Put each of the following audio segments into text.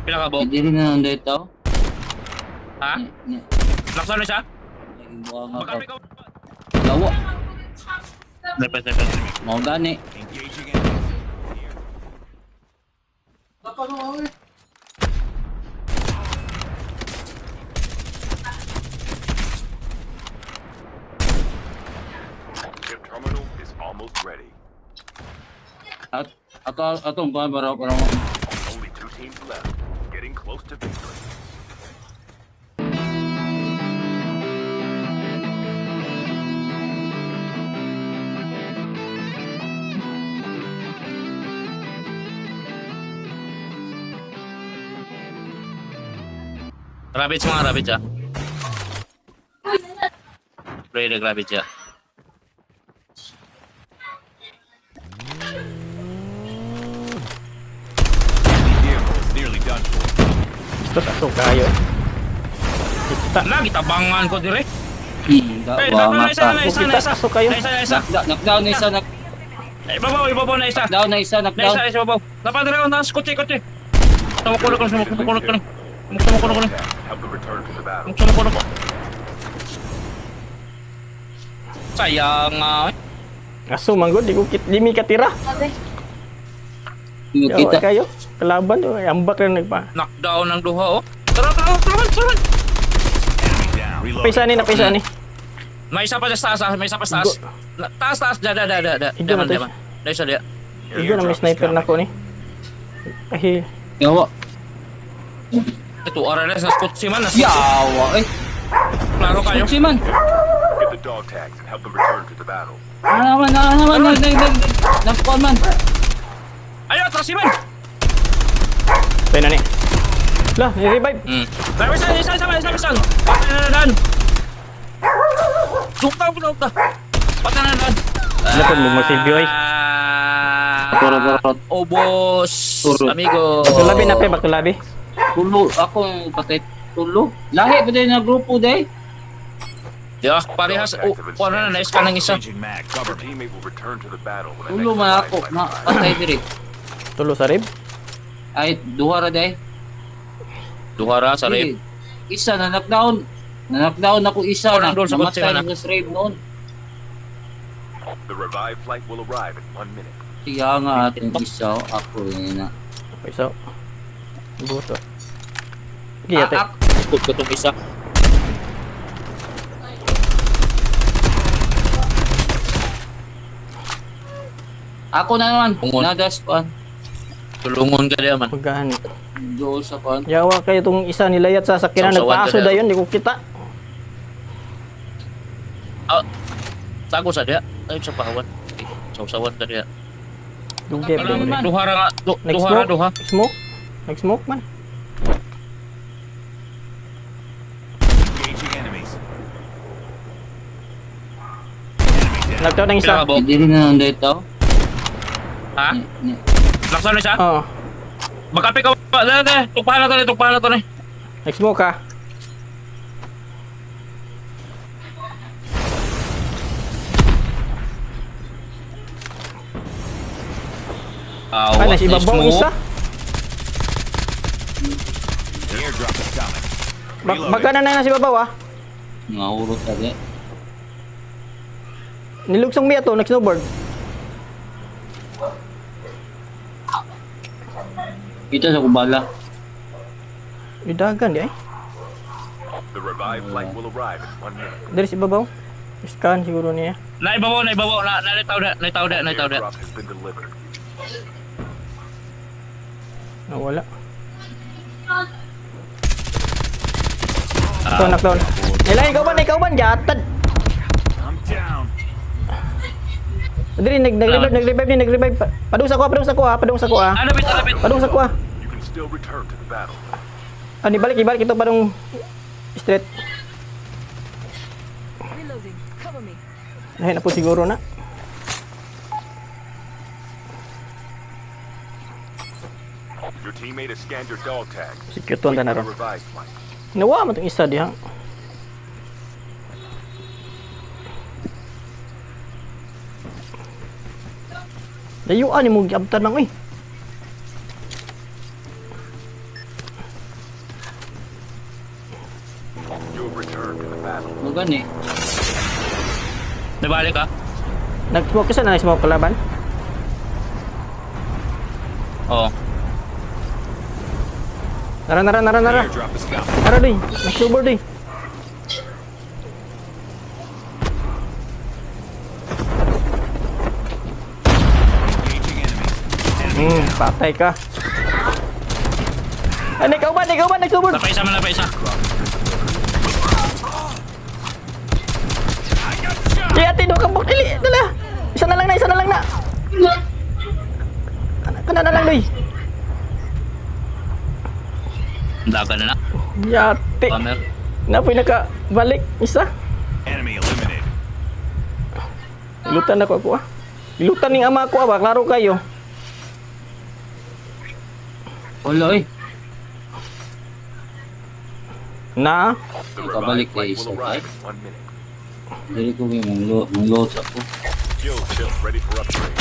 Pinakabo. Hindi rin na nandito ito. Ha? Laksan na siya? Buwang ako. Magkami ka. Gawa. Dapat. Mau gani. Chip terminal is almost ready. Atong kuhan para Only 2 teams left. Getting close to victory. Rabbits mga rabbits ah. Pray the rabbits ah. Nearly done for. Ito taso kayo. Kita. Lagi tabangan ko dire. buwang isa. Kita taso kayo. Isa. Knockdown na isa. Ibabaw na isa. Knockdown na isa. Knockdown. Isa babaw. Dapat dire on nas kutsi. Sumukulok ko. Help them return to the battle. Sumukulok ko. Sayang nga. Aso manggod di mi katira. Tingnan Yawa kita. kayo. Kalaban yo ambak rin nagpa. Knockdown ng duha oh. Tara. Napisa ni. May isa pa sa taas. Taas. Da. Igo na to. Dai sa dia. Igo na may sniper na ko ni. Ay, Yawa. Ito RLS na kutsi man. Yawa. Klaro kayo. Si man. Get the dog tags and help them return to the battle. Naman. Nagkuhan man. Ayo, atras si man. tayo na ni. Lah, ni-revive. Isa. Patay na dan. Dukta. Patay na dan. Ano po mo magsilbi oy? Turot. Oh, boss. Turot. Amigo. Bakulabi na pe, bakulabi. Tulo. Ako patay. Tulo. Lahi pa din na grupo day. Ya, parehas. Ano na, na-scan ng isa. Your teammate will return to the battle when the Tulo next man revive ako. flight arrives. Patay diri. Tulo sa rib. Ay, duha ra day. Duhara sa rib. Isa na knockdown. Na-knockdown ako isa na. Doon sa kotse Namatay na. na sa rave noon. The revived flight will arrive in 1 minute. Siya nga ating isa. Ako yun na. Okay, so. Buto. Sige, ate. Ikot ko itong isa. Ako na naman. Tungon. Nadas pa. Tulungon ka diya man. Paggaan. Doon sa pan. Yawa kayo itong isa nilayat sa sakyanan. Sausawan Nagpaaso ka na. dayon, di ko kita. Tago sa diya. Ayun sa pahawan. Sausawan ka diya. Duge, Ano pre. naman? Duhara nga. Next Duhara. Smoke? Nag-smoke man. Engaging enemies. Nagtaw ng isa. Pinakabo. Hindi rin na nandito. Ha? Laksan na siya? Oo. Magkape ka. Tukpahan na to ni. Nag-smoke ka. Ay, nasa ibabaw ang isa. The airdrop is coming. Magkana na nasa ibabaw ah. Ngahurot ka di. Nilugsong miya to, nag-snowboard. Ito sa kubala. Idagan di ay. The revived flight will arrive in 1 minute. Dari sa ibabaw. Scan siguro niya. Naibabaw. Nalitaw The da. airdrop has been delivered. Nawala. Ito, knockdown. Nilay, ikaw ban, jatad. I'm down. Diri, nag-revive. Padung sa ko ah. Alapit. Padung sa ko ah. You can still return to the battle. Ibalik ito padung straight. Reloading. Cover me. Nahin na po siguro na. Your teammate has scanned your dog tag. Secure to ang Wait for tanaron. the revived flight. Nawa mo itong isa diha. Dayuan ni mo giabtan lang Nabalik ka? Nag-smoke ka na smoke kalaban? Oo. Nara. Airdrop is coming. Nara doy. Nag-snowboard doy. Engaging enemies. Patay ka. Ay, ikaw ba, nag-snowboard. Napaisa man, napaisa. Ate, do ka bok dili. Dala. Isa na lang na. Kana na lang doy. Dagan na na. Yate. Bummer. Napoy nakabalik isa. Enemy eliminated. Ilutan ako ah. Ilutan ning ama ko ba, klaro kayo. Wala eh. Na, The Kabalik revived flight na will isa, arrive in 1 minute. Dili ko may mangload sa ko. Fuel shield ready for upgrade.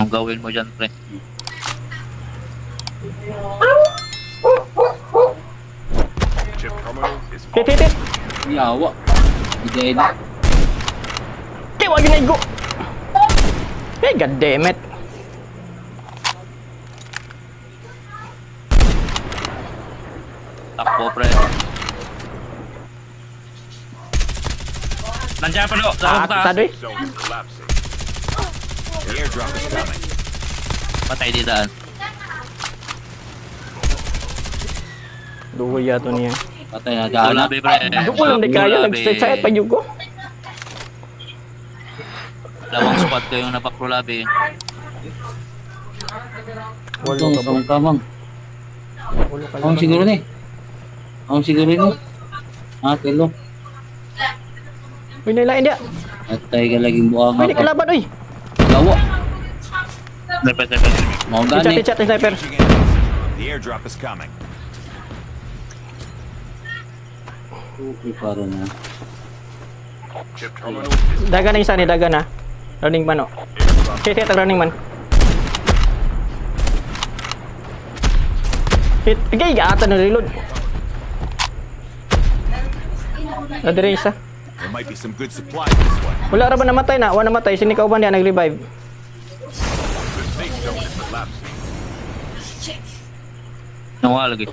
Ang gawin mo dyan, pre? Chip terminal is hit. Yawa. Bigay na. Kaya wag na igo. Hey, god damn it. Takbo, pre. Nandiyan pa do. Sa taas. Tadoy. zone is collapsing. The airdrop is coming. Patay di daan. Dugo yato niya. Patay na daan. Labi, pre. Dugo lang di kaya nag-straight pa yugo. Lawang spot ko yung napakrulabi. Walo ka ba? Kamang kamang. Walo ka Ang siguro ni. Ang siguro ni. Telo. Uy, nailain dia. Atay ka laging buang Uy, di kalaban, uy. Yawa. Dapat. Mau gani. Chat, sniper. Engaging enemies. The airdrop is coming. Okay, para na. Chip terminal is Dagan na isa ni, dagan na. Running man, oh. airdrop. Hit, running man. Hit. Agay, gaata na reload. Nadire isa. There might be some good supplies this way. Wala ra ba namatay na? Wala namatay. Sini ka uban diya nag-revive. The safe zone is collapsing. Nawala lagi.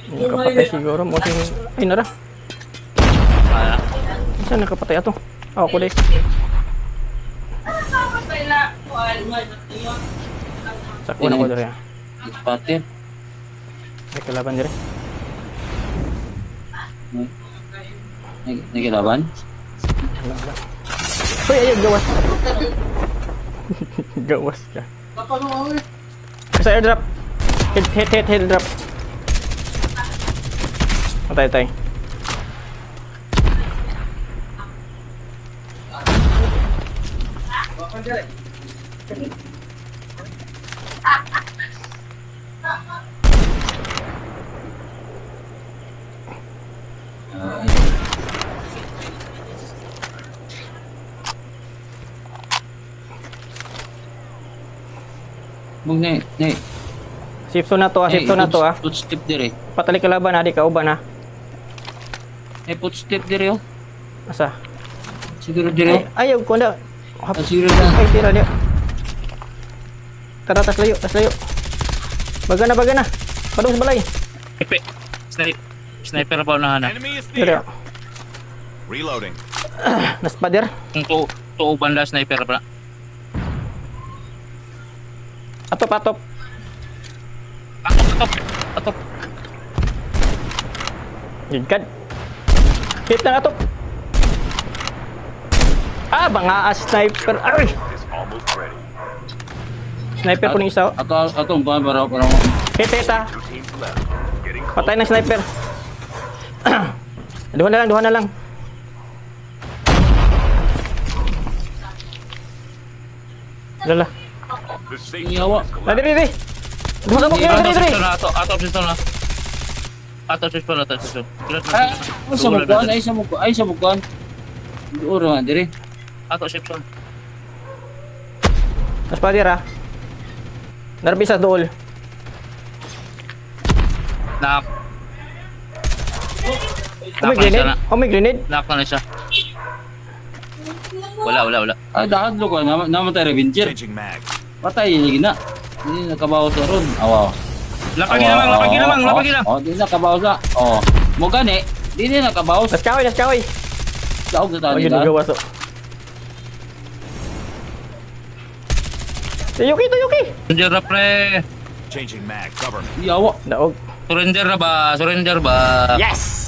Nakapatay siguro mo sing ay nara. Kaya. Isa nakapatay ato. Oh, kulit. Sakwa na ko diri. Spatter. Ay kalaban diri. Nagilaban? Uy, ayun gawas. Gawas ka. Sa airdrop. Hit drop. Patay. Mug na. Sipso na to ah. Footstep dire. Patali kalaban adi ka uban ah. Footstep dire oh. Asa? Siguro dire. Ay, ayaw ko na. Siguro na. Ay, tira niya. Tara, tas layo. Baga na. Padung sa balay. Epe. Sniper pa unahan na. Enemy is Tira. near. Reloading. Naspader. Kung tuuban la sniper pa. Atop. Atop. Gigad. Hit na atop. Ah, mga sniper. Ay! Is almost ready. Sniper po ng isa. Atong ba para Hit ah. 2 teams left. Getting close. Patay ng sniper. Duha na lang. Lala. The safe Yawa. zone is collapsing. Diri. Duha na mo kaya diri. Atop pistol na. Atop pistol. Ay sa mukuan. Duoro nga dire. Atop pistol. Naspader ah. Narbi sa dool. Nak. Oh, may grenade. Oh, may grenade. Knock na siya. Wala. Ay, dahil ko namatay Revenger. Changing mag. Patay, hindi na. Hindi nakabaw sa ron. Awaw. Lapagi namang. Oh, di nakabaw sa. Oh. Mo gani, di na nakabaw sa. Nas kahoy. Daog sa Oh, tani yun ka. magawa so. Yuki. Surrender na pre. Changing mag. Cover me. Di awa. Daog. Surrender na ba? Yes!